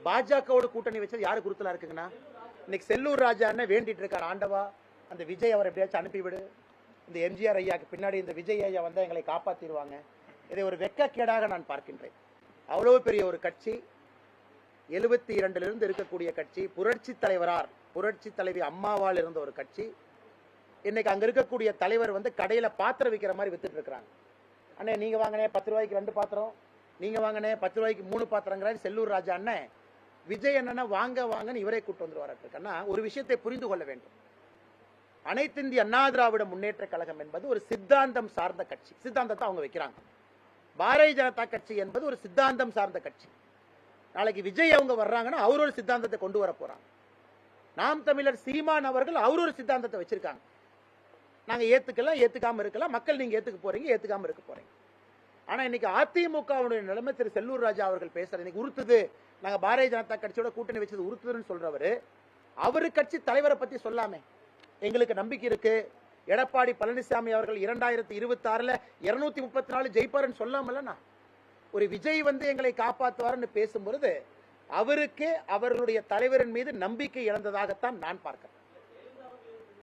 பாஜகவோட கூட்டணி வச்சது யாரு குருத்தலா இருக்குங்கண்ணா? இன்னைக்கு செல்லூர் ராஜா என்ன வேண்டிட்டு இருக்காரு, ஆண்டவா அந்த விஜய் அவர் எப்படியாச்சும் அனுப்பிவிடு, இந்த எம்ஜிஆர் ஐயாக்கு பின்னாடி இந்த விஜய் ஐயா வந்தா எங்களை காப்பாத்திடுவாங்க. இதை ஒரு வெட்கக்கேடாக நான் பார்க்கின்றேன். அவ்வளவு பெரிய ஒரு கட்சி, 72 இருக்கக்கூடிய கட்சி, புரட்சி தலைவரார் புரட்சி தலைவி அம்மாவால் இருந்த ஒரு கட்சி, இன்னைக்கு அங்க இருக்கக்கூடிய தலைவர் கடையில பாத்திரம் விற்கிற மாதிரி வித்துட்டு இருக்கிறாங்க. அண்ணே நீங்க வாங்கினே 10 ரூபாய்க்கு 2 பாத்திரம், நீங்க வாங்கினே 10 ரூபாய்க்கு 3 பாத்திரங்கிற செல்லூர் ராஜா அண்ணன். விஜய் அண்ணனை வாங்க வாங்கன்னு இவரே கூட்டு வந்துருவாருன்னா, ஒரு விஷயத்தை புரிந்து கொள்ள வேண்டும். அனைத்து இந்திய அண்ணா திராவிட முன்னேற்ற கழகம் என்பது ஒரு சித்தாந்தம் சார்ந்த கட்சி. சித்தாந்தத்தை அவங்க வைக்கிறாங்க. பாரதிய ஜனதா கட்சி என்பது ஒரு சித்தாந்தம் சார்ந்த கட்சி. நாளைக்கு விஜய் அவங்க வர்றாங்கன்னா அவர் ஒரு சித்தாந்தத்தை கொண்டு வர போறாங்க. நாம் தமிழர் சீமான் அவர்கள் அவர் ஒரு சித்தாந்தத்தை வச்சிருக்காங்க. நாங்க ஏத்துக்கலாம், ஏத்துக்காம இருக்கலாம், மக்கள் நீங்க ஏத்துக்க போறீங்க, ஏத்துக்காம இருக்க போறீங்க. ஆனா இன்னைக்கு அதிமுகவுடைய நிலைமை திரு செல்லூர் ராஜா அவர்கள் பேசுறது இன்னைக்கு உறுத்துது. நாங்க பாரதிய ஜனதா கட்சியோட கூட்டணி வச்சது உறுத்துதுன்னு சொல்றவரு, அவரு கட்சி தலைவரை பத்தி சொல்லாமே. எங்களுக்கு நம்பிக்கை இருக்கு, எடப்பாடி பழனிசாமி அவர்கள் 2026 234 ஜெயிப்பாருன்னு சொல்லாமல்லண்ணா. ஒரு விஜய் எங்களை காப்பாற்றுவார்னு பேசும்பொழுது அவருக்கு அவர்களுடைய தலைவரின் மீது நம்பிக்கை இழந்ததாகத்தான் நான் பார்க்கிறேன்.